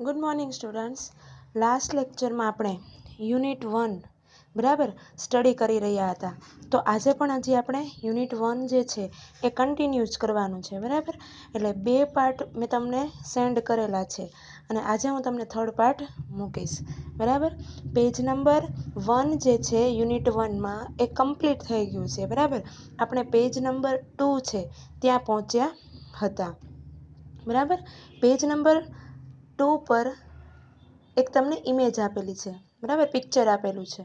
Good morning students. Last લેક્ચરમાં આપણે unit 1 બરાબર સ્ટડી કરી રહ્યા હતા. તો આજે પણ હજી આપણે યુનિટ 1 જે છે એ કન્ટિન્યુઝ કરવાનું છે બરાબર. એટલે 2 પાર્ટ મેં તમને સેન્ડ કરેલા છે અને આજે હું તમને થર્ડ પાર્ટ મૂકીશ બરાબર. પેજ નંબર 1 જે છે યુનિટ 1માં એ કમ્પ્લીટ થઈ ગયું છે બરાબર. આપણે પેજ નંબર 2 છે ત્યાં પહોંચ્યા હતા બરાબર. પેજ નંબર 2 પર એક તમને ઇમેજ આપેલી છે બરાબર, પિક્ચર આપેલું છે.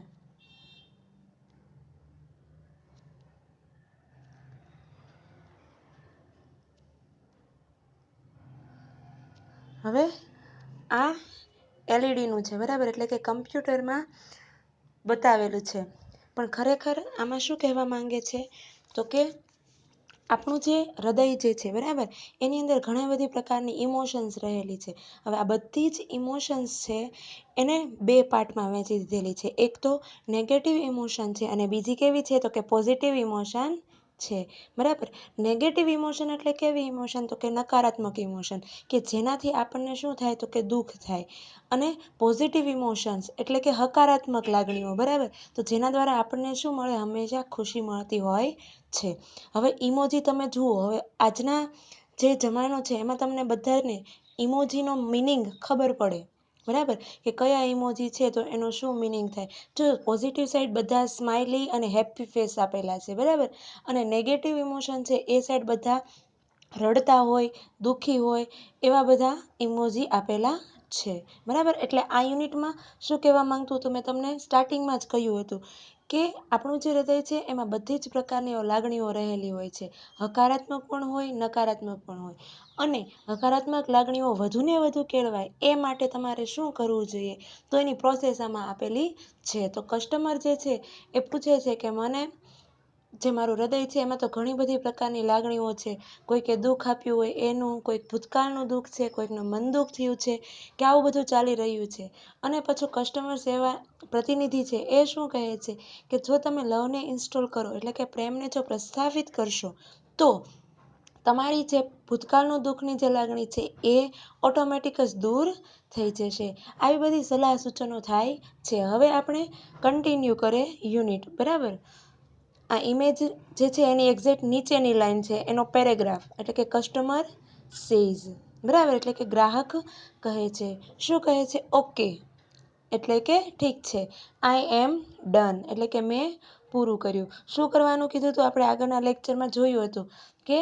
હવે આ એલઈડીનું છે બરાબર, એટલે કે કમ્પ્યુટરમાં બતાવેલું છે. પણ ખરેખર આમાં શું કહેવા માંગે છે તો કે આપણું જે હૃદય જે છે બરાબર, એની અંદર ઘણા બધી પ્રકારની ઇમોશન્સ રહેલી છે. હવે આ બધી જ ઇમોશન્સ છે એને 2 પાર્ટમાં વહેંચી દીધેલી છે. એક તો નેગેટિવ ઇમોશન છે અને બીજી કેવી છે તો કે પોઝિટિવ ઇમોશન છે બરાબર. નેગેટિવ ઇમોશન એટલે કેવી ઇમોશન તો કે નકારાત્મક ઇમોશન, કે જેનાથી આપણને શું થાય તો કે દુઃખ થાય. અને પોઝિટિવ ઇમોશન્સ એટલે કે હકારાત્મક લાગણીઓ બરાબર, તો જેના દ્વારા આપણને શું મળે, હંમેશા ખુશી મળતી હોય છે. હવે ઇમોજી તમે જુઓ, હવે આજના જે જમાનો છે એમાં તમને બધાને ઇમોજીનો મિનિંગ ખબર પડે બરાબર, કે કયા ઇમોજી છે તો એનો શું મિનિંગ થાય. જો પોઝિટિવ સાઈડ બધા સ્માઇલી અને હેપી ફેસ આપેલા છે બરાબર, અને નેગેટિવ ઇમોશન છે એ સાઈડ બધા રડતા હોય, દુઃખી હોય, એવા બધા ઇમોજી આપેલા છે બરાબર. એટલે આ યુનિટમાં શું કહેવા માંગતું હતું, મેં તમને સ્ટાર્ટિંગમાં જ કહ્યું હતું કે આપણું જે હૃદય છે એમાં બધી જ પ્રકારની લાગણીઓ રહેલી હોય છે. હકારાત્મક પણ હોય, નકારાત્મક પણ હોય. અને હકારાત્મક લાગણીઓ વધુને વધુ કેળવાય એ માટે તમારે શું કરવું જોઈએ, તો એની પ્રોસેસ આમાં આપેલી છે. તો કસ્ટમર જે છે એ પૂછે છે કે મને જે મારું હૃદય છે એમાં તો ઘણી બધી પ્રકારની લાગણીઓ છે. કોઈકે દુઃખ આપ્યું હોય એનું, કોઈક ભૂતકાળનું દુઃખ છે, કોઈકનું મન દુઃખ થયું છે, કે આવું બધું ચાલી રહ્યું છે. અને પછી કસ્ટમર સેવા પ્રતિનિધિ છે એ શું કહે છે કે જો તમે લવને ઇન્સ્ટોલ કરો, એટલે કે પ્રેમને જો પ્રસ્થાપિત કરશો, તો તમારી જે ભૂતકાળનું દુઃખની જે લાગણી છે એ ઓટોમેટિક જ દૂર થઈ જશે. આવી બધી સલાહ સૂચનો થાય છે. હવે આપણે કન્ટિન્યુ કરે યુનિટ બરાબર. આ ઇમેજ જે છે એની એક્ઝેક્ટ નીચેની લાઈન છે એનો પેરેગ્રાફ, એટલે કે કસ્ટમર સેઝ બરાબર, એટલે કે ગ્રાહક કહે છે. શું કહે છે? ઓકે એટલે કે ઠીક છે. આઈ એમ ડન એટલે કે મેં પૂરું કર્યું. શું કરવાનું કીધું હતું આપણે આગળના લેક્ચરમાં જોયું હતું કે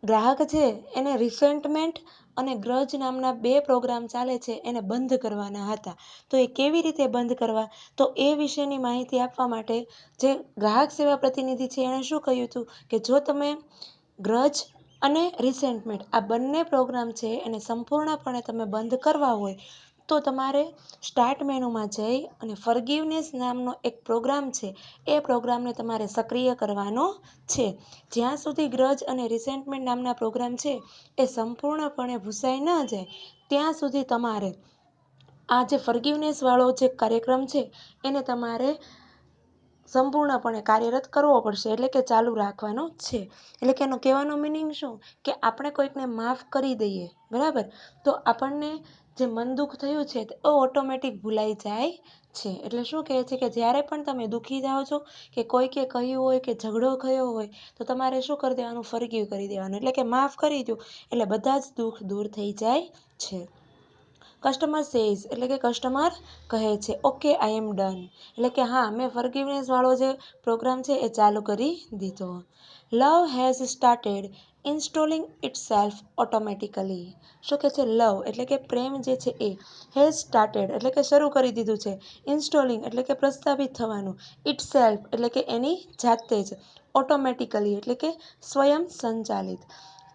ગ્રાહક છે એને રિસેન્ટમેન્ટ અને ગ્રજ નામના 2 પ્રોગ્રામ ચાલે છે એને બંધ કરવાના હતા. તો એ કેવી રીતે બંધ કરવા, તો એ વિશેની માહિતી આપવા માટે જે ગ્રાહક સેવા પ્રતિનિધિ છે એણે શું કહ્યું હતું કે જો તમે ગ્રજ અને રિસેન્ટમેન્ટ આ બંને પ્રોગ્રામ છે એને સંપૂર્ણપણે તમે બંધ કરવા હોય તો તમારે સ્ટાર્ટ મેનુમાં જઈ અને ફોરગિવનેસ નામનો એક પ્રોગ્રામ છે એ પ્રોગ્રામને તમારે સક્રિય કરવાનો છે. જ્યાં સુધી ગ્રજ અને રિસેન્ટમેન્ટ નામના પ્રોગ્રામ છે એ સંપૂર્ણપણે ભૂસાઈ ન જાય ત્યાં સુધી તમારે આ જે ફોરગિવનેસ વાળો જે કાર્યક્રમ છે એને તમારે સંપૂર્ણપણે કાર્યરત કરવો પડશે, એટલે કે ચાલુ રાખવાનો છે. એટલે કે એનો કહેવાનો મિનિંગ શું, કે આપણે કોઈકને માફ કરી દઈએ બરાબર, તો આપણને જે મન દુઃખ થયું છે તે ઓટોમેટિક ભૂલાઈ જાય છે. એટલે શું કહે છે કે જ્યારે પણ તમે દુઃખી જાઓ છો કે કોઈકે કહ્યું હોય કે ઝઘડો થયો હોય તો તમારે શું કરી દેવાનું, ફોરગીવ કરી દેવાનું, એટલે કે માફ કરી દો, એટલે બધા જ દુઃખ દૂર થઈ જાય છે. કસ્ટમર સેઝ એટલે કે કસ્ટમર કહે છે ઓકે આઈ એમ ડન, એટલે કે હા મેં ફોરગિવનેસ વાળો જે પ્રોગ્રામ છે એ ચાલુ કરી દીધો. Love has started installing itself automatically. શું કહે છે? લવ એટલે કે પ્રેમ જે છે એ હેઝ સ્ટાર્ટેડ એટલે કે શરૂ કરી દીધું છે, ઇન્સ્ટોલિંગ એટલે કે પ્રસ્થાપિત થવાનું, ઇટસેલ્ફ એટલે કે એની જાતે જ, ઓટોમેટિકલી એટલે કે સ્વયં સંચાલિત,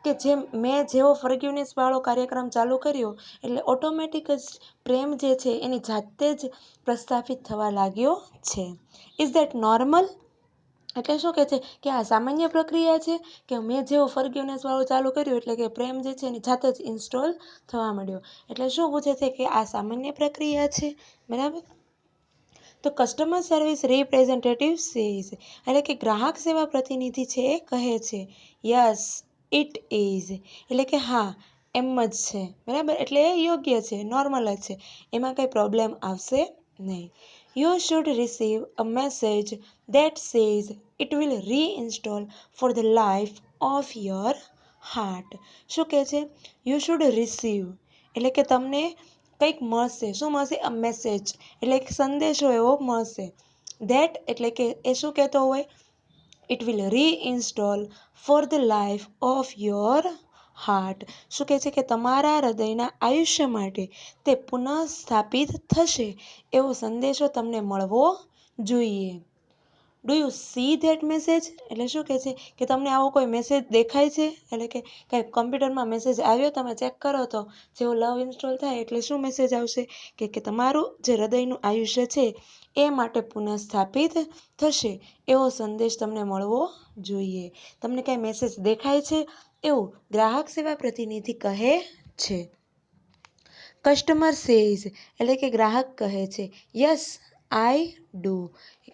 કે જે મેં જેવો ફોરગિવનેસ વાળો કાર્યક્રમ ચાલુ કર્યો એટલે ઓટોમેટિક જ પ્રેમ જે છે એની જાતે જ પ્રસ્થાપિત થવા લાગ્યો છે. ઇઝ ધેટ નોર્મલ એટલે શું કહે છે કે આ સામાન્ય પ્રક્રિયા છે, કે મેં જેવો ફોરગિવનેસ વાળું ચાલુ કર્યું એટલે કે પ્રેમ જે છે એની જાતે જ ઇન્સ્ટોલ થવા માંડ્યો. એટલે શું પૂછે છે કે આ સામાન્ય પ્રક્રિયા છે બરાબર. તો કસ્ટમર સર્વિસ રિપ્રેઝેન્ટેટિવ સેઝ એટલે કે ગ્રાહક સેવા પ્રતિનિધિ છે એ કહે છે યસ ઇટ ઇઝ એટલે કે હા એમ જ છે, બરાબર, એટલે એ યોગ્ય છે, નોર્મલ જ છે, એમાં કંઈ પ્રોબ્લેમ આવશે નહીં. You should receive a message that says it will reinstall for the life of your heart. શું કહે છે? યુ શુડ રિસીવ એટલે કે તમને કંઈક મળશે. શું મળશે? અ મેસેજ એટલે એક સંદેશો એવો મળશે. દેટ એટલે કે એ શું કહેતો હોય? It will reinstall for the life of your heart. શું કહે છે? કે તમારા હૃદયના આયુષ્ય માટે તે પુનઃસ્થાપિત થશે એવો સંદેશો તમને મળવો જોઈએ. Do you C that message? એટલે શું કહે છે? કે તમને આવો કોઈ મેસેજ દેખાય છે? એટલે કે કંઈ કમ્પ્યુટરમાં મેસેજ આવ્યો, તમે ચેક કરો તો જેવો લવ ઇન્સ્ટોલ થાય એટલે શું મેસેજ આવશે? કે તમારું જે હૃદયનું આયુષ્ય છે એ માટે પુનઃસ્થાપિત થશે એવો સંદેશ તમને મળવો જોઈએ. તમને કાંઈ મેસેજ દેખાય છે? એવું ગ્રાહક સેવા પ્રતિનિધિ કહે છે. કસ્ટમર સેઝ એટલે કે ગ્રાહક કહે છે યસ આઈ ડુ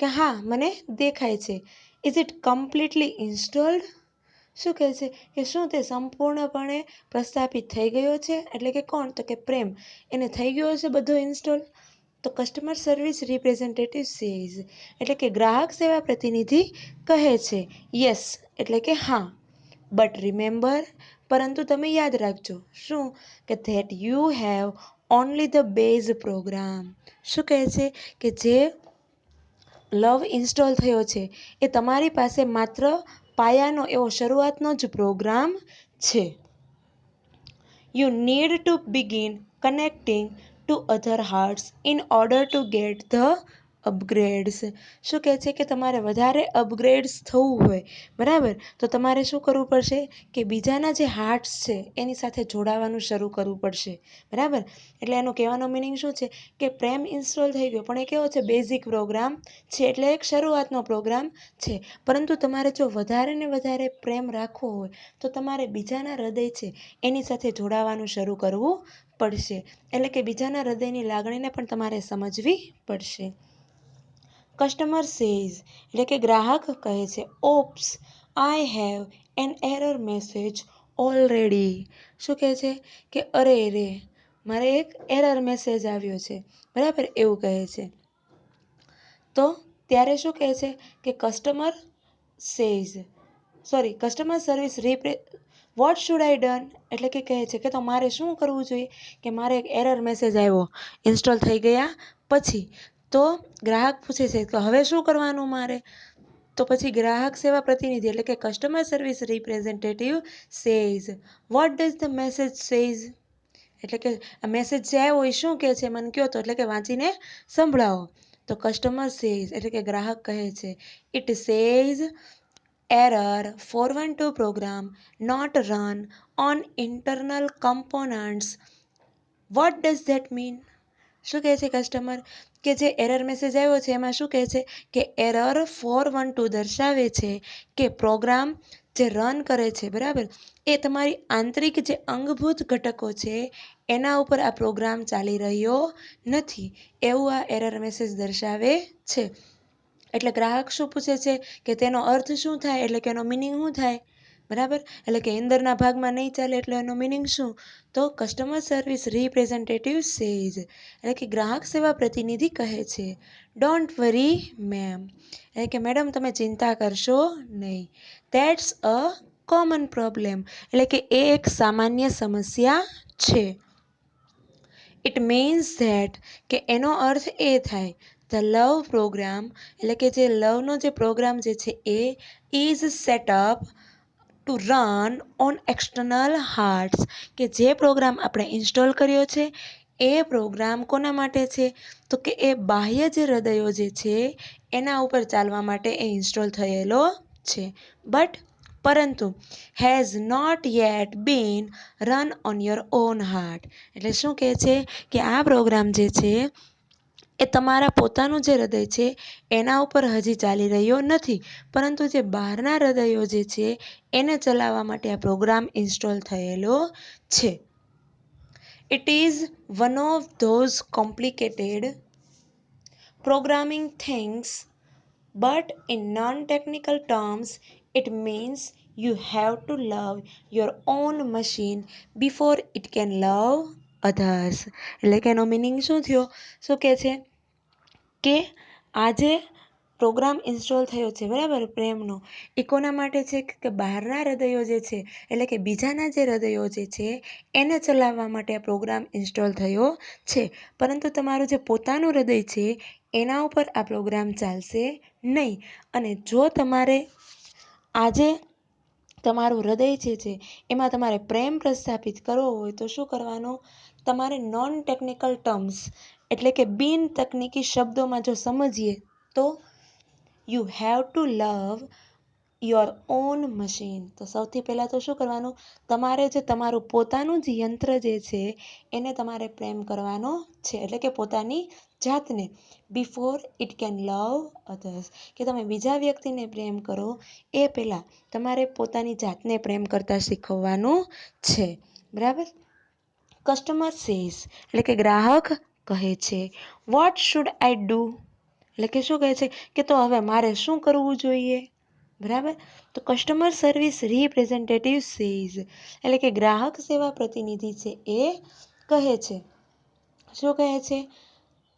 કે હા મને દેખાય છે. Is it completely installed? શું કહે છે? કે શું તે સંપૂર્ણપણે પ્રસ્થાપિત થઈ ગયો છે? એટલે કે કોણ? તો કે પ્રેમ. એને થઈ ગયો છે બધો ઇન્સ્ટોલ? તો કસ્ટમર સર્વિસ રિપ્રેઝેન્ટેટિવ સેઝ એટલે કે ગ્રાહક સેવા પ્રતિનિધિ કહે છે યસ એટલે કે હા. બટ રિમેમ્બર પરંતુ તમે યાદ રાખજો. શું? કે that you have only the base program. શું કહે છે? કે જે લવ ઇન્સ્ટોલ થયો છે એ તમારી પાસે માત્ર પાયાનો એવો શરૂઆતનો જ પ્રોગ્રામ છે. You need to begin connecting to other hearts in order to get the અપગ્રેડ્સ. શું કહે છે? કે તમારે વધારે અપગ્રેડ્સ થવું હોય, બરાબર, તો તમારે શું કરવું પડશે? કે બીજાના જે હાર્ટ્સ છે એની સાથે જોડાવાનું શરૂ કરવું પડશે, બરાબર. એટલે એનો કહેવાનો મિનિંગ શું છે? કે પ્રેમ ઇન્સ્ટોલ થઈ ગયો પણ એ કેવો છે? બેઝિક પ્રોગ્રામ છે, એટલે એક શરૂઆતનો પ્રોગ્રામ છે. પરંતુ તમારે જો વધારે ને વધારે પ્રેમ રાખવો હોય તો તમારે બીજાના હૃદય છે એની સાથે જોડાવાનું શરૂ કરવું પડશે. એટલે કે બીજાના હૃદયની લાગણીને પણ તમારે સમજવી પડશે. કસ્ટમર સેઝ એટલે કે ગ્રાહક કહે છે ops I have an error message already. શું કહે છે? કે અરે રે મારે એક એરર મેસેજ આવ્યો છે, બરાબર, એવું કહે છે. તો ત્યારે શું કહે છે? કે customer service what should I done એટલે કે કહે છે કે તો મારે શું કરવું જોઈએ? કે મારે એક એરર મેસેજ આવ્યો ઇન્સ્ટોલ થઈ ગયા પછી. તો ગ્રાહક પૂછે છે કે હવે શું કરવાનું મારે? તો પછી ગ્રાહક સેવા પ્રતિનિધિ એટલે કે customer service representative says what does the message says એટલે કે આ મેસેજ જે આવ્યો એ શું કહે છે? મને કહો તો, એટલે કે વાંચીને સંભળાવો. તો કસ્ટમર સેઝ એટલે કે ગ્રાહક કહે છે it says error 412 program not run on internal components. What does that mean? શું કહે છે કસ્ટમર? કે જે એરર મેસેજ આવ્યો છે એમાં શું કહે છે? કે એરર 412 દર્શાવે છે કે પ્રોગ્રામ જે રન કરે છે, બરાબર, એ તમારી આંતરિક જે અંગભૂત ઘટકો છે એના ઉપર આ પ્રોગ્રામ ચાલી રહ્યો નથી એવું આ એરર મેસેજ દર્શાવે છે. એટલે ગ્રાહક શું પૂછે છે? કે તેનો અર્થ શું થાય? એટલે કે એનો મિનિંગ શું થાય? બરાબર, એટલે કે અંદરના ભાગમાં નહીં ચાલે એટલે એનો મિનિંગ શું? તો કસ્ટમર સર્વિસ રિપ્રેઝેન્ટેટિવ સેઝ એટલે કે ગ્રાહક સેવા પ્રતિનિધિ કહે છે ડોન્ટ વરી મેમ એટલે કે મેડમ તમે ચિંતા કરશો નહીં. ધેટ્સ અ કોમન પ્રોબ્લેમ એટલે કે એ એક સામાન્ય સમસ્યા છે. ઇટ મીન્સ ધેટ કે એનો અર્થ એ થાય ધ લવ પ્રોગ્રામ એટલે કે જે લવનો જે પ્રોગ્રામ જે છે એ is setup to run on external hearts કે જે પ્રોગ્રામ આપણે ઇન્સ્ટોલ કર્યો છે એ પ્રોગ્રામ કોના માટે છે? તો કે એ બાહ્ય જે હૃદયો જે છે એના ઉપર ચાલવા માટે એ ઇન્સ્ટોલ થયેલો છે. પરંતુ has not yet been run on your own heart એટલે શું કહે છે? કે આ પ્રોગ્રામ જે છે એ તમારા પોતાનું જે હૃદય છે એના ઉપર હજી ચાલી રહ્યો નથી, પરંતુ જે બહારના હૃદયો જે છે એને ચલાવવા માટે આ પ્રોગ્રામ ઇન્સ્ટોલ થયેલો છે. It is one of those complicated programming things, but in non-technical terms, it means you have to love your own machine before it can love others. એટલે કે એનો મિનિંગ શું થયો? શું કહે છે કે આજે પ્રોગ્રામ ઇન્સ્ટોલ થયો છે, બરાબર, પ્રેમનો, એ કોના માટે છે કે બહારના હૃદયો જે છે, એટલે કે બીજાના જે હૃદયો જે છે એને ચલાવવા માટે આ પ્રોગ્રામ ઇન્સ્ટોલ થયો છે. પરંતુ તમારું જે પોતાનું હૃદય છે એના ઉપર આ પ્રોગ્રામ ચાલશે નહીં. અને જો તમારે આજે તમારું હૃદય જે છે એમાં તમારે પ્રેમ પ્રસ્થાપિત કરવો હોય તો શું કરવાનું? તમારે નોન ટેકનિકલ ટર્મ્સ, એટલે કે બિન તકનીકી શબ્દોમાં જો સમજીએ તો you have to love your own machine. તો સૌથી પહેલાં તો શું કરવાનું? તમારે જે તમારું પોતાનું જ યંત્ર જે છે એને તમારે પ્રેમ કરવાનો છે, એટલે કે પોતાની જાતને. Before it can love others, કે તમે બીજા વ્યક્તિને પ્રેમ કરો એ પહેલાં તમારે પોતાની જાતને પ્રેમ કરતાં શીખવવાનું છે, બરાબર. કસ્ટમર સેઝ, એટલે કે ગ્રાહક કહે છે. વોટ શુડ આઈ ડુ, એટલે કે શું કહે છે કે તો હવે મારે શું કરવું જોઈએ, બરાબર. તો કસ્ટમર સર્વિસ રિપ્રેઝેન્ટેટિવ સેઝ, એટલે કે ગ્રાહક સેવા પ્રતિનિધિ છે એ કહે છે. શું કહે છે?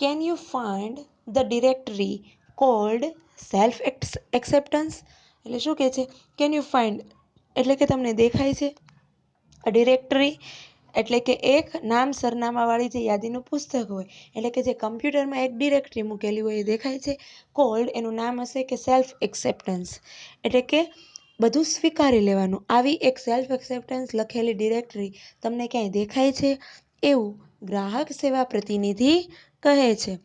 Can you find the directory cold self acceptance, એટલે શું કહે છે? કેન યુ ફાઇન્ડ, એટલે કે તમને દેખાય છે ડિરેક્ટરી, એટલે કે એક નામ સરનામાવાળી જે યાદીનું પુસ્તક હોય, એટલે કે જે કમ્પ્યુટરમાં એક ડિરેક્ટરી મૂકેલી હોય એ દેખાય છે. કોલ્ડ, એનું નામ હશે કે સેલ્ફ એક્સેપ્ટન્સ, એટલે કે બધું સ્વીકારી લેવાનું. આવી એક સેલ્ફ એક્સેપ્ટન્સ લખેલી ડિરેક્ટરી તમને ક્યાંય દેખાય છે? એવું ગ્રાહક સેવા પ્રતિનિધિ કહે છે.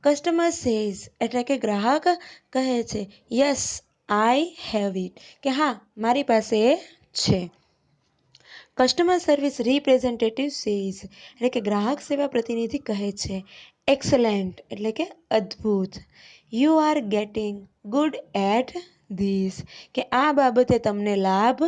કસ્ટમર સેઝ, એટલે કે ગ્રાહક કહે છે યસ આઈ હેવ ઇટ, કે હા મારી પાસે એ છે. કસ્ટમર સર્વિસ રિપ્રેઝેન્ટેટિવ સેઝ, એટલે કે ગ્રાહક સેવા પ્રતિનિધિ કહે છે એક્સલેન્ટ, એટલે કે અદ્ભુત. You are getting good at this, કે આ બાબતે તમને લાભ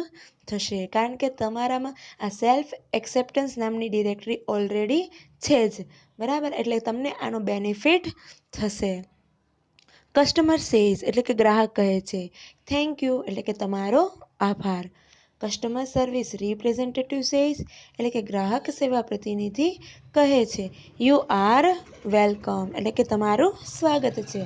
થશે, કારણ કે તમારામાં આ સેલ્ફ એક્સેપ્ટન્સ નામની ડિરેક્ટરી ઓલરેડી છે જ, બરાબર. એટલે તમને આનો બેનિફિટ થશે. કસ્ટમર સેઝ, એટલે કે ગ્રાહક કહે છે થેન્ક યુ, એટલે કે તમારો આભાર. કસ્ટમર સર્વિસ રિપ્રેઝેન્ટેટિવ સેઝ, એટલે કે ગ્રાહક સેવા પ્રતિનિધિ કહે છે યુ આર વેલકમ, એટલે કે તમારું સ્વાગત છે.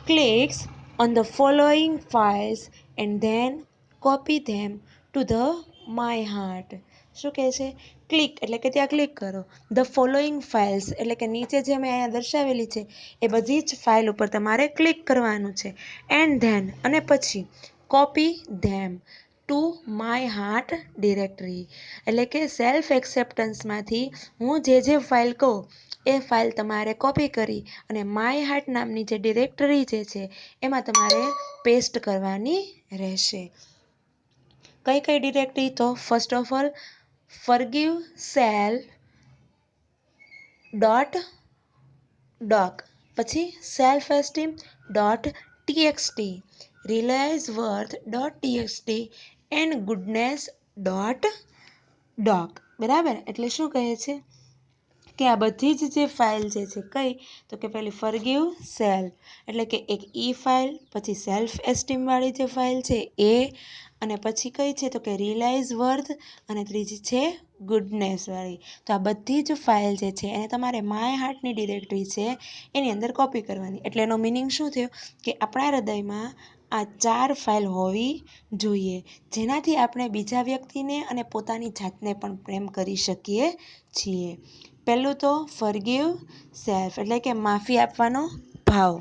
Clicks on the following files and then copy them to the my heart. શું કહે છે? ક્લિક, એટલે કે ત્યાં ક્લિક કરો. ધ ફોલોઈંગ ફાઇલ્સ, એટલે કે નીચે જે મેં અહીંયા દર્શાવેલી છે એ બધી જ ફાઇલ ઉપર તમારે ક્લિક કરવાનું છે. એન્ડ ધેન, અને પછી copy them to my heart directory, એટલે કે સેલ્ફ એક્સેપ્ટન્સમાંથી હું જે ફાઇલ કહું એ ફાઇલ તમારે કોપી કરી અને માય હાર્ટ નામની જે ડિરેક્ટરી જે છે એમાં તમારે પેસ્ટ કરવાની રહેશે. કઈ કઈ ડિરેક્ટરી? તો first of all forgive self dot doc, પછી self esteem dot TXT, realise worth dot TXT and goodness dot doc, બરાબર. એટલે શું કહે છે કે આ બધી જ જે ફાઇલ જે છે કઈ? તો કે પહેલી ફોરગીવ સેલ્ફ, એટલે કે એક ઈ ફાઇલ, પછી સેલ્ફ એસ્ટીમવાળી જે ફાઇલ છે એ, અને પછી કઈ છે તો કે રિયલાઇઝ વર્થ, અને ત્રીજી છે ગુડનેસવાળી. તો આ બધી જ ફાઇલ જે છે એને તમારે માય હાર્ટની ડિરેક્ટરી છે એની અંદર કોપી કરવાની. એટલે એનો મિનિંગ શું થયો કે આપણા હૃદયમાં આ 4 ફાઇલ હોવી જોઈએ, જેનાથી આપણે બીજા વ્યક્તિને અને પોતાની જાતને પણ પ્રેમ કરી શકીએ છીએ. પહેલું તો ફોરગીવ સેલ્ફ, એટલે કે માફી આપવાનો ભાવ.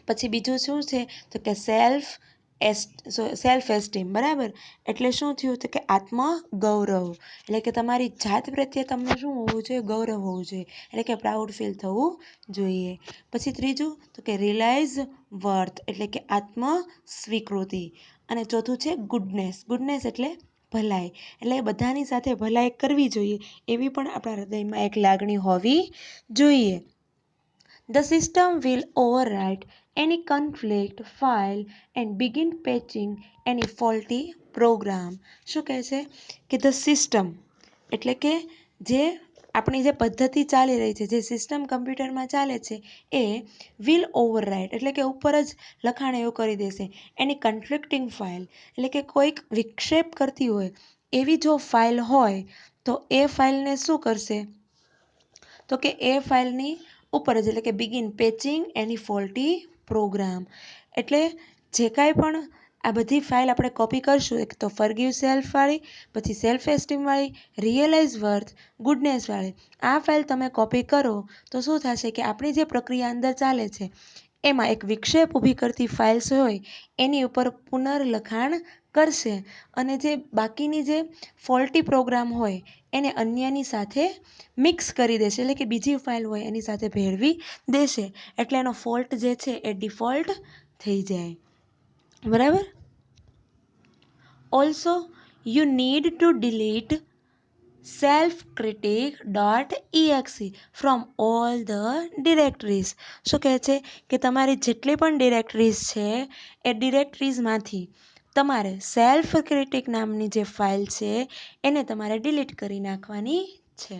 પછી બીજું શું છે તો કે સેલ્ફ એસ્ટીમ, બરાબર. એટલે શું થયું તો કે આત્મગૌરવ, એટલે કે તમારી જાત પ્રત્યે તમને શું હોવું જોઈએ? ગૌરવ હોવું જોઈએ, એટલે કે પ્રાઉડ ફીલ થવું જોઈએ. પછી ત્રીજું તો કે રિયલાઇઝ વર્થ, એટલે કે આત્મ સ્વીકૃતિ. અને ચોથું છે ગુડનેસ. ગુડનેસ એટલે ભલાઈ, એટલે બધાની સાથે ભલાઈ કરવી જોઈએ એવી પણ આપણા હૃદયમાં એક લાગણી હોવી જોઈએ. The system will overwrite any conflict file and begin patching any faulty program. શું કહે છે કે ધ સિસ્ટમ, એટલે કે જે આપણી જે પદ્ધતિ ચાલી રહી છે, જે સિસ્ટમ કમ્પ્યુટરમાં ચાલે છે, એ વિલ ઓવરરાઇટ એટલે કે ઉપર જ લખાણ એવું કરી દેશે. એની કન્ફ્લિક્ટિંગ ફાઇલ એટલે કે કોઈક વિક્ષેપ કરતી હોય એવી જો ફાઇલ હોય તો એ ફાઇલને શું કરશે, તો કે એ ફાઇલની ઉપર જ એટલે કે બિગિન પેચિંગ એની ફોલ્ટી પ્રોગ્રામ. એટલે જે કાંઈ પણ આ બધી ફાઇલ આપણે કોપી કરશું, એક તો ફરગીવ સેલ્ફવાળી, પછી સેલ્ફ એસ્ટીમવાળી, રિયલાઇઝ વર્થ, ગુડનેસવાળી. આ ફાઇલ તમે કોપી કરો તો શું થશે કે આપણી જે પ્રક્રિયા અંદર ચાલે છે એમાં એક વિક્ષેપ ઊભી કરતી ફાઇલ્સ હોય એની ઉપર પુનર્લખાણ કરશે અને જે બાકીની જે ફોલ્ટી પ્રોગ્રામ હોય એને અન્યની સાથે મિક્સ કરી દેશે, એટલે કે બીજી ફાઇલ હોય એની સાથે ભેળવી દેશે. એટલે એનો ફોલ્ટ જે છે એ ડિફોલ્ટ થઈ જાય. બરાબર. Also you need to delete selfcritic.exe from all the directories. શું કહે છે કે તમારી જેટલી પણ ડિરેક્ટરીઝ છે એ ડિરેક્ટરીઝમાંથી તમારે સેલ્ફ ક્રિટિક નામની જે ફાઇલ છે એને તમારે ડિલીટ કરી નાખવાની છે.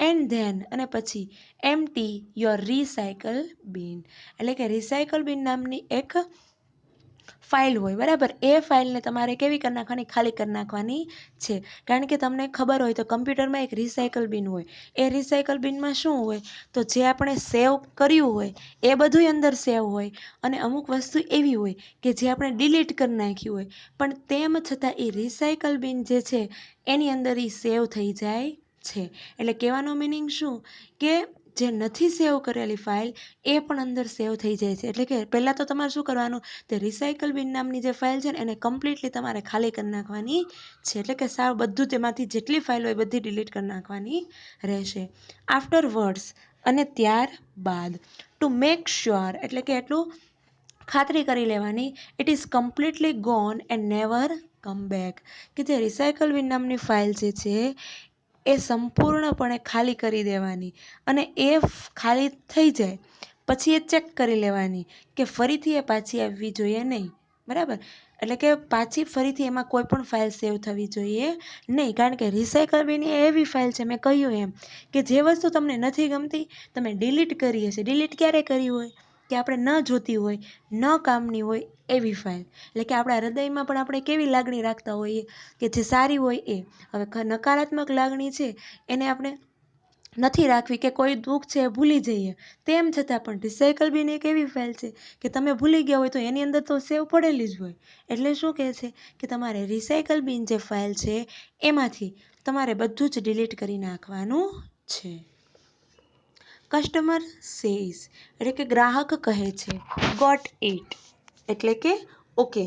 એન્ડ ધેન અને પછી એમ્પ્ટી યોર રિસાયકલ બિન એટલે કે રિસાયકલ બિન નામની એક ફાઇલ હોય, બરાબર. એ ફાઇલને તમારે કેવી કરી નાખવાની, ખાલી કરી નાખવાની છે. કારણ કે તમને ખબર હોય તો કમ્પ્યુટરમાં એક રિસાયકલ બિન હોય. એ રિસાયકલ બિનમાં શું હોય, તો જે આપણે સેવ કર્યું હોય એ બધુંય અંદર સેવ હોય અને અમુક વસ્તુ એવી હોય કે જે આપણે ડિલીટ કરી નાખ્યું હોય, પણ તેમ છતાં એ રિસાયકલ બિન જે છે એની અંદર એ સેવ થઈ જાય છે. એટલે કહેવાનો મિનિંગ શું કે જે નથી સેવ કરેલી ફાઇલ એ પણ અંદર સેવ થઈ જાય છે. એટલે કે પહેલાં તો તમારે શું કરવાનું, તે રિસાયકલ બિન નામની જે ફાઇલ છે ને એને કમ્પ્લીટલી તમારે ખાલી કરી નાખવાની છે. એટલે કે સાવ બધું તેમાંથી જેટલી ફાઇલ હોય બધી ડિલીટ કરી નાખવાની રહેશે. આફ્ટર વર્ડ્સ અને ત્યારબાદ ટુ મેક શ્યોર એટલે કે એટલું ખાતરી કરી લેવાની, it is completely gone and never come back કે જે રિસાયકલ બિન નામની ફાઇલ જે છે એ સંપૂર્ણપણે ખાલી કરી દેવાની અને એ ખાલી થઈ જાય પછી એ ચેક કરી લેવાની કે ફરીથી એ પાછી આવવી જોઈએ નહીં. બરાબર. એટલે કે પાછી ફરીથી એમાં કોઈ પણ ફાઇલ સેવ થવી જોઈએ નહીં. કારણ કે રિસાયકલ બિન એ એવી ફાઇલ છે, મેં કહ્યું એમ કે જે વસ્તુ તમને નથી ગમતી તમે ડિલીટ કરી હશે. ડિલીટ ક્યારે કરી હોય કે આપણે ન જોતી હોય, ન કામની હોય એવી ફાઇલ. એટલે કે આપણા હૃદયમાં પણ આપણે કેવી લાગણી રાખતા હોઈએ કે જે સારી હોય એ. હવે નકારાત્મક લાગણી છે એને આપણે નથી રાખવી કે કોઈ દુઃખ છે એ ભૂલી જઈએ. તેમ છતાં પણ રિસાયકલ બિન એક એવી ફાઇલ છે કે તમે ભૂલી ગયા હોય તો એની અંદર તો સેવ પડેલી જ હોય. એટલે શું કહે છે કે તમારે રિસાયકલ બિન જે ફાઇલ છે એમાંથી તમારે બધું જ ડિલીટ કરી નાખવાનું છે. કસ્ટમર સેઝ એટલે કે ગ્રાહક કહે છે, ગોટ ઇટ એટલે કે okay.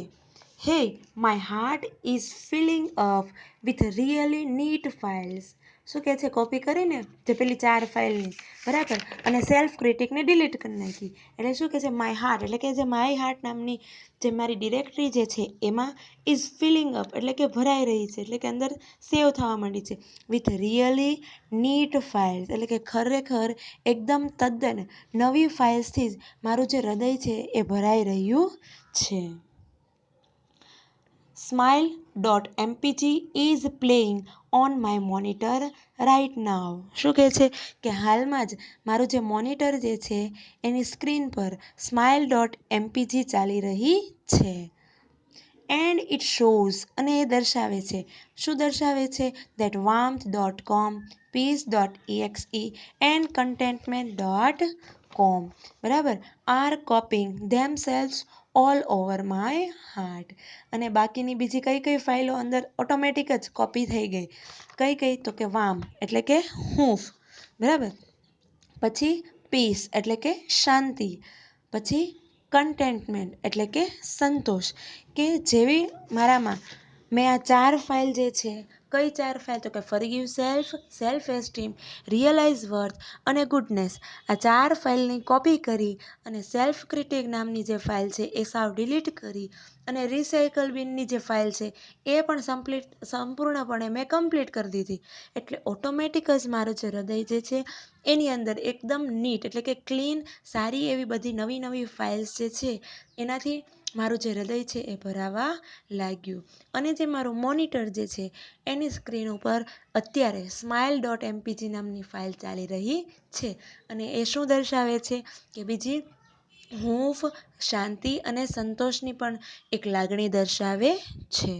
Hey my heart is filling up with really neat files. શું કહે છે, કોપી કરીને જે પેલી 4 ફાઇલની, બરાબર, અને સેલ્ફ ક્રિટિકને ડિલીટ કરી નાખી. એટલે શું કહે છે, માય હાર્ટ એટલે કે જે માય હાર્ટ નામની જે મારી ડિરેક્ટરી જે છે એમાં ઇઝ ફિલિંગ અપ એટલે કે ભરાઈ રહી છે, એટલે કે અંદર સેવ થવા માંડી છે. વિથ રિયલી નીટ ફાઇલ્સ એટલે કે ખરેખર એકદમ તદ્દન નવી ફાઇલ્સથી જ મારું જે હૃદય છે એ ભરાઈ રહ્યું છે. smile.mpg is playing on my monitor right now. શું કહે છે કે હાલમાં જ મારું જે મોનિટર જે છે એની સ્ક્રીન પર smile.mpg ચાલી રહી છે. એન્ડ ઇટ શોઝ અને એ દર્શાવે છે, શું દર્શાવે છે, that warmth.com, peace.exe and contentment.com બરાબર are copying themselves all over my heart. અને બાકીની બીજી કઈ કઈ ફાઇલો અંદર ઓટોમેટિક જ કોપી થઈ ગઈ. કઈ તો કે વામ એટલે કે હૂંફ, બરાબર, પછી પીસ એટલે કે શાંતિ, પછી કન્ટેન્ટમેન્ટ એટલે કે સંતોષ. કે જેવી મારામાં મેં આ 4 ફાઇલ જે છે, કઈ 4 ફાઇલ તો કે forgive self, self esteem, realise worth and goodness. આ 4 ફાઇલની કોપી કરી અને સેલ્ફ ક્રિટિક નામની જે ફાઇલ છે એ સાવ ડિલીટ કરી અને રિસાયકલ બિનની જે ફાઇલ છે એ પણ સંપૂર્ણપણે મેં કમ્પ્લીટ કરી દીધી. એટલે ઓટોમેટિક જ મારું જે હૃદય જે છે એની અંદર એકદમ નીટ એટલે કે ક્લીન સારી એવી બધી નવી ફાઇલ્સ જે છે એનાથી મારું જે હૃદય છે એ ભરાવા લાગ્યું. અને જે મારું મોનિટર જે છે એની સ્ક્રીન ઉપર અત્યારે smile.mpg નામની ફાઇલ ચાલી રહી છે. અને એ શું દર્શાવે છે કે બીજી હૂંફ, શાંતિ અને સંતોષની પણ એક લાગણી દર્શાવે છે.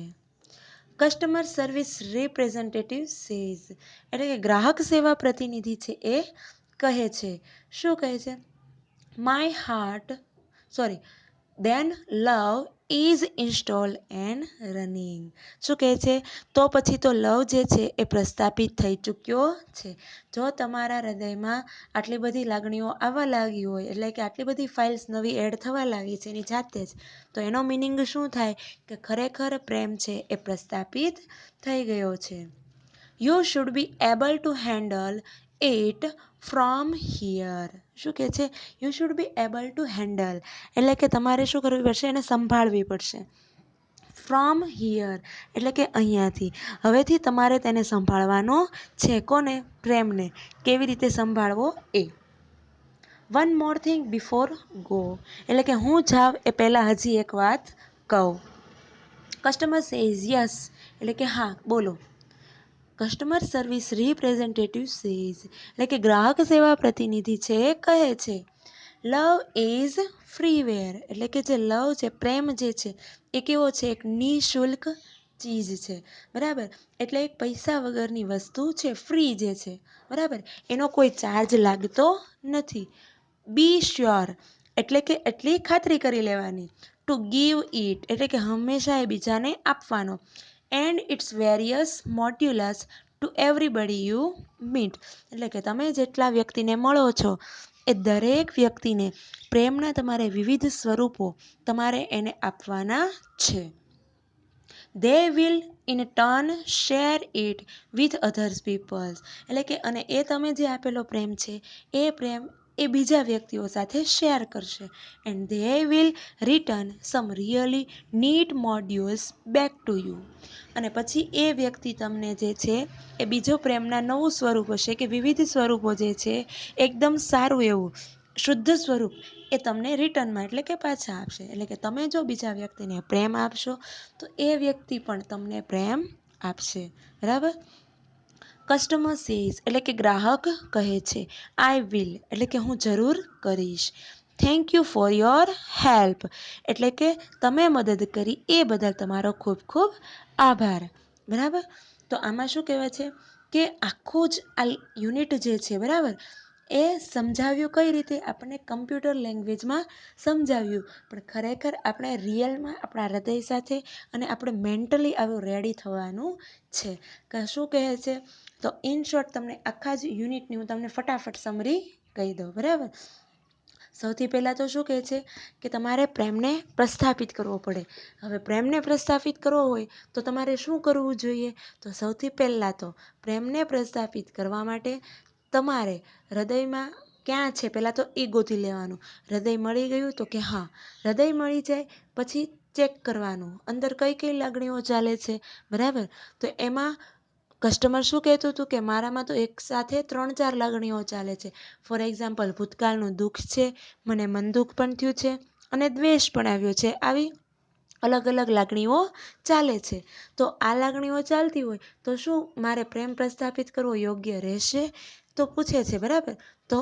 કસ્ટમર સર્વિસ રિપ્રેઝેન્ટેટિવ સેઝ, એટલે કે ગ્રાહક સેવા પ્રતિનિધિ છે એ કહે છે. શું કહે છે? My heart then love is installed and running. શું કહે છે? તો પછી તો લવ જે છે એ પ્રસ્થાપિત થઈ ચૂક્યો છે. જો તમારા હૃદયમાં આટલી બધી લાગણીઓ આવવા લાગી હોય, એટલે કે આટલી બધી ફાઇલ્સ નવી એડ થવા લાગી છે એની જાતે જ, તો એનો મિનિંગ શું થાય કે ખરેખર પ્રેમ છે એ પ્રસ્થાપિત થઈ ગયો છે. You should be able to handle it from here. શું કહે છે? You should be able to handle, એટલે કે તમારે શું કરવી પડશે? એને સંભાળવી પડશે. ફ્રોમ હિયર એટલે કે અહીંયાથી. હવેથી તમારે તેને સંભાળવાનો છે. કોને? પ્રેમને. કેવી રીતે સંભાળવો એ. One more thing before go, એટલે કે હું જાઉં એ પહેલાં હજી એક વાત કહું. કસ્ટમર સેઝ યસ, એટલે કે હા બોલો. કસ્ટમર સર્વિસ રિપ્રેઝેન્ટેટિવ સેઝ, એટલે કે ગ્રાહક સેવા પ્રતિનિધિ છે એ કહે છે. લવ ઇઝ ફ્રીવેર, એટલે કે જે લવ છે, પ્રેમ જે છે એ કેવો છે? એક નિઃશુલ્ક ચીજ છે. બરાબર? એટલે એક પૈસા વગરની વસ્તુ છે, ફ્રી જે છે. બરાબર? એનો કોઈ ચાર્જ લાગતો નથી. બી શ્યોર, એટલે કે એટલી ખાતરી કરી લેવાની. ટુ ગીવ ઇટ, એટલે કે હંમેશા એ બીજાને આપવાનો. And it's various modules to everybody you meet, એટલે કે તમે જેટલા વ્યક્તિને મળો છો એ દરેક વ્યક્તિને પ્રેમના તમારે વિવિધ સ્વરૂપો તમારે એને આપવાના છે. They will in turn share it with others peoples, એટલે કે અને એ તમે જે આપેલો પ્રેમ છે એ પ્રેમ એ બીજા વ્યક્તિઓ સાથે શેર કરશે. And they will return some really neat modules back to you, અને પછી એ વ્યક્તિ તમને જે છે એ બીજો પ્રેમના નવું સ્વરૂપ હશે કે વિવિધ સ્વરૂપો જે છે એકદમ સારું એવું શુદ્ધ સ્વરૂપ એ તમને રિટર્નમાં એટલે કે પાછા આપશે. એટલે કે તમે જો બીજા વ્યક્તિને પ્રેમ આપશો તો એ વ્યક્તિ પણ તમને પ્રેમ આપશે. બરાબર? કસ્ટમર સેઝ, એટલે કે ગ્રાહક કહે છે. આઈ વિલ, એટલે કે હું જરૂર કરીશ. Thank you for your help, એટલે કે તમે મદદ કરી એ બદલ તમારો ખૂબ ખૂબ આભાર. બરાબર? તો આમાં શું કહેવાય છે કે આખું જ આ યુનિટ જે છે, બરાબર, એ સમજાવ્યું કઈ રીતે? આપણને કમ્પ્યુટર લેંગ્વેજમાં સમજાવ્યું, પણ ખરેખર આપણે રિયલમાં આપણા હૃદય સાથે અને આપણે મેન્ટલી આવું રેડી થવાનું છે. કે શું કહે છે? તો ઇન શોર્ટ તમને આખા જ યુનિટની હું તમને ફટાફટ સમરી કહી દઉં. બરાબર? સૌથી પહેલાં તો શું કહે છે કે તમારે પ્રેમને પ્રસ્થાપિત કરવો પડે. હવે પ્રેમને પ્રસ્થાપિત કરવો હોય તો તમારે શું કરવું જોઈએ? તો સૌથી પહેલાં તો પ્રેમને પ્રસ્થાપિત કરવા માટે તમારે હૃદયમાં ક્યાં છે પહેલાં તો એ ગોતી લેવાનું. હૃદય મળી ગયું તો કે હા, હૃદય મળી જાય પછી ચેક કરવાનું અંદર કઈ કઈ લાગણીઓ ચાલે છે. બરાબર? તો એમાં કસ્ટમર શું કહેતું હતું કે મારામાં તો એક સાથે 3-4 લાગણીઓ ચાલે છે. ફોર એક્ઝામ્પલ, ભૂતકાળનું દુઃખ છે, મને મન દુઃખ પણ થયું છે અને દ્વેષ પણ આવ્યો છે. આવી અલગ અલગ લાગણીઓ ચાલે છે. તો આ લાગણીઓ ચાલતી હોય તો શું મારે પ્રેમ પ્રસ્થાપિત કરવો યોગ્ય રહેશે? તો પૂછે છે. બરાબર? તો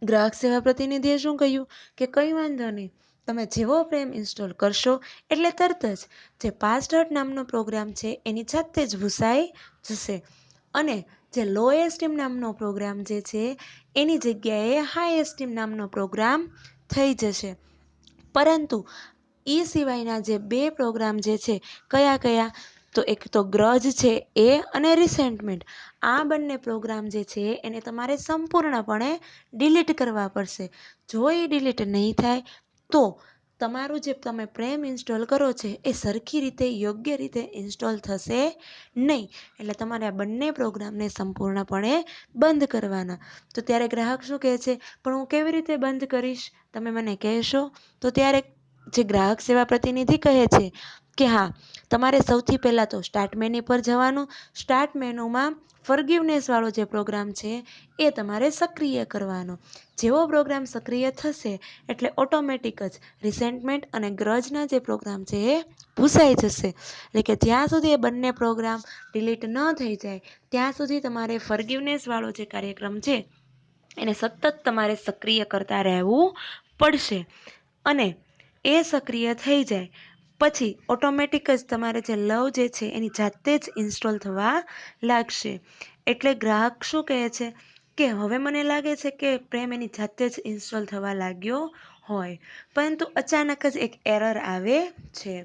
ગ્રાહક સેવા પ્રતિનિધિએ શું કહ્યું કે કંઈ વાંધો નહીં, તમે જેવો પ્રેમ ઇન્સ્ટોલ કરશો એટલે તરત જ જે પાસ્ટ હર્ટ નામનો પ્રોગ્રામ છે એની જાતે જ ભૂસાઈ જશે અને જે લો એસ્ટીમ નામનો પ્રોગ્રામ જે છે એની જગ્યાએ હાઈ એસ્ટીમ નામનો પ્રોગ્રામ થઈ જશે. પરંતુ એ સિવાયના જે 2 પ્રોગ્રામ જે છે, કયા કયા? તો એક તો ગ્રજ છે એ અને રિસેન્ટમેન્ટ. આ બંને પ્રોગ્રામ જે છે એને તમારે સંપૂર્ણપણે ડિલીટ કરવા પડશે. જો એ ડિલીટ નહીં થાય તો તમારું જે તમે પ્રેમ ઇન્સ્ટોલ કરો છે એ સરખી રીતે યોગ્ય રીતે ઇન્સ્ટોલ થશે નહીં. એટલે તમારે આ બંને પ્રોગ્રામને સંપૂર્ણપણે બંધ કરવાના. તો ત્યારે ગ્રાહક શું કહે છે? પણ હું કેવી રીતે બંધ કરીશ? તમે મને કહેશો? તો ત્યારે જે ગ્રાહક સેવા પ્રતિનિધિ કહે છે કે હા, તમારે સૌથી પહેલાં તો સ્ટાર્ટ મેન્યુ પર જવાનું. સ્ટાર્ટ મેન્યુમાં ફોરગિવનેસવાળો જે પ્રોગ્રામ છે એ તમારે સક્રિય કરવાનો. જેવો પ્રોગ્રામ સક્રિય થશે એટલે ઓટોમેટિક જ રિસેન્ટમેન્ટ અને ગ્રજના જે પ્રોગ્રામ છે એ ભૂસાઈ જશે. એટલે કે જ્યાં સુધી એ બંને પ્રોગ્રામ ડિલીટ ન થઈ જાય ત્યાં સુધી તમારે ફોરગિવનેસવાળો જે કાર્યક્રમ છે એને સતત તમારે સક્રિય કરતા રહેવું પડશે. અને એ સક્રિય થઈ જાય પછી ઓટોમેટિક જ તમારે જે લવ જે છે એની જાતે જ ઇન્સ્ટોલ થવા લાગશે. એટલે ગ્રાહક શું કહે છે કે હવે મને લાગે છે કે પ્રેમ એની જાતે જ ઇન્સ્ટોલ થવા લાગ્યો હોય, પરંતુ અચાનક જ એક એરર આવે છે.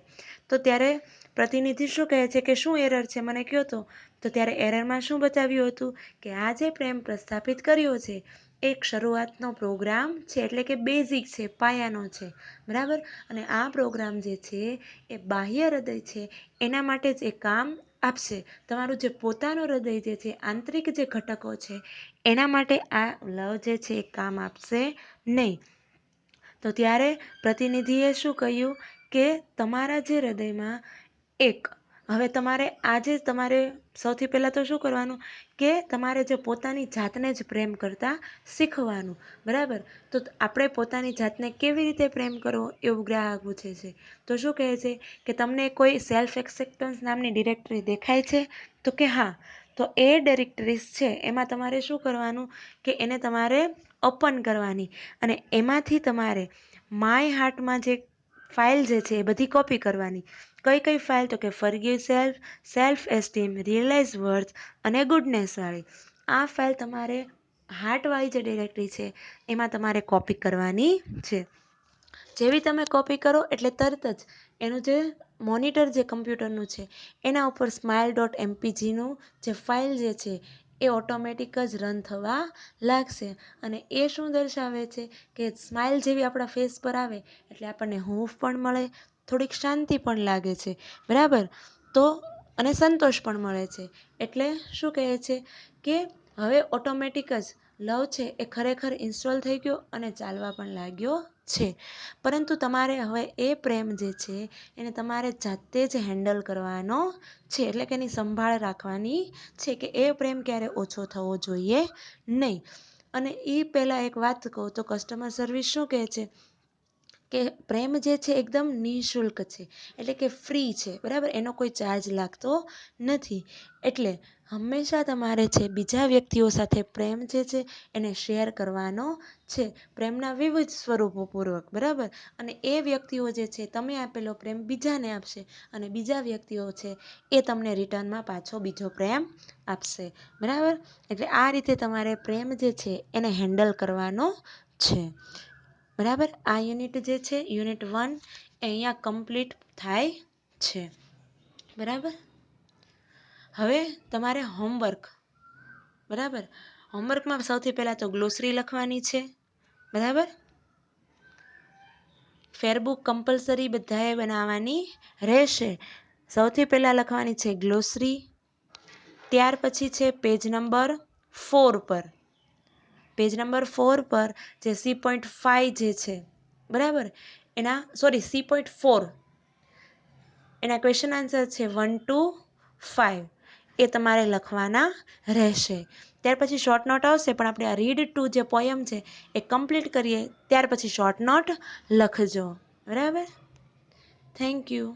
તો ત્યારે પ્રતિનિધિ શું કહે છે કે શું એરર છે મને કહો તો ત્યારે એરરમાં શું બતાવ્યું હતું કે આ જે પ્રેમ પ્રસ્થાપિત કર્યો છે એક શરૂઆતનો પ્રોગ્રામ છે, એટલે કે બેઝિક છે, પાયાનો છે, બરાબર. અને આ પ્રોગ્રામ જે છે એ બાહ્ય હૃદય છે એના માટે જ એ કામ આપશે. તમારું જે પોતાનું હૃદય જે છે, આંતરિક જે ઘટકો છે એના માટે આ લવ જે છે એ કામ આપશે નહીં. તો ત્યારે પ્રતિનિધિએ શું કહ્યું કે તમારા જે હૃદયમાં હવે તમારે સૌથી પહેલાં તો શું કરવાનું કે તમારે જે પોતાની જાતને જ પ્રેમ કરતા શીખવાનું, બરાબર. તો આપણે પોતાની જાતને કેવી રીતે પ્રેમ કરવો એવું ગ્રાહક પૂછે છે. તો શું કહે છે કે તમને કોઈ સેલ્ફ એક્સેપ્ટન્સ નામની ડિરેક્ટરી દેખાય છે? તો કે હા. તો એ ડિરેક્ટરીઝ છે એમાં તમારે શું કરવાનું કે એને તમારે ઓપન કરવાની અને એમાંથી તમારે માય હાર્ટમાં જે ફાઇલ જે છે એ બધી કોપી કરવાની. કઈ ફાઇલ તો કે forgive self, self esteem, realise worth અને ગુડનેસવાળી. આ ફાઇલ તમારે હાર્ટવાળી જે ડિરેક્ટરી છે એમાં તમારે કોપી કરવાની છે. જેવી તમે કોપી કરો એટલે તરત જ એનું જે મોનિટર જે કમ્પ્યુટરનું છે એના ઉપર smile.mpgનું જે ફાઇલ જે છે એ ઓટોમેટિક જ રન થવા લાગશે. અને એ શું દર્શાવે છે કે સ્માઇલ જેવી આપણા ફેસ પર આવે એટલે આપણને હૂંફ પણ મળે, થોડીક શાંતિ પણ લાગે છે, બરાબર. તો અને સંતોષ પણ મળે છે. એટલે શું કહે છે કે હવે ઓટોમેટિક જ લવ છે એ ખરેખર ઇન્સ્ટોલ થઈ ગયો અને ચાલવા પણ લાગ્યો છે. પરંતુ તમારે હવે એ પ્રેમ જે છે એને તમારે જાતે જ હેન્ડલ કરવાનો છે, એટલે કે એની સંભાળ રાખવાની છે કે એ પ્રેમ ક્યારે ઓછો થવો જોઈએ નહીં. અને એ પહેલાં એક વાત કહું તો કસ્ટમર સર્વિસ શું કહે છે કે પ્રેમ જે છે એકદમ નિઃશુલ્ક છે, એટલે કે ફ્રી છે, બરાબર. એનો કોઈ ચાર્જ લાગતો નથી. એટલે હંમેશા તમારે છે બીજા વ્યક્તિઓ સાથે પ્રેમ જે છે એને શેર કરવાનો છે, પ્રેમના વિવિધ સ્વરૂપો પૂર્વક, બરાબર. અને એ વ્યક્તિઓ જે છે તમે આપેલો પ્રેમ બીજાને આપશે અને બીજા વ્યક્તિઓ છે એ તમને રિટર્નમાં પાછો બીજો પ્રેમ આપશે, બરાબર. એટલે આ રીતે તમારે પ્રેમ જે છે એને હેન્ડલ કરવાનો છે, બરાબર. આ યુનિટ જે છે યુનિટ 1 એ અહીંયા કમ્પ્લીટ થાય છે, બરાબર. હવે તમારે હોમવર્ક, બરાબર. હોમવર્કમાં સૌથી પહેલાં તો ગ્લોસરી લખવાની છે, બરાબર. ફેરબુક કમ્પલસરી બધાએ બનાવવાની રહેશે. સૌથી પહેલાં લખવાની છે ગ્લોસરી, ત્યાર પછી છે પેજ નંબર 4 પર. પેજ નંબર 4 પર જે C.5 જે છે, બરાબર, C.4 એના ક્વેશ્ચન આન્સર છે 1 to 5 એ તમારે લખવાના રહેશે. ત્યાર પછી શોર્ટ નોટ આવશે, પણ આપણે આ રીડ ટુ જે પોયમ છે એ કમ્પ્લીટ કરીએ ત્યાર પછી શોર્ટ નોટ લખજો, બરાબર. Thank you.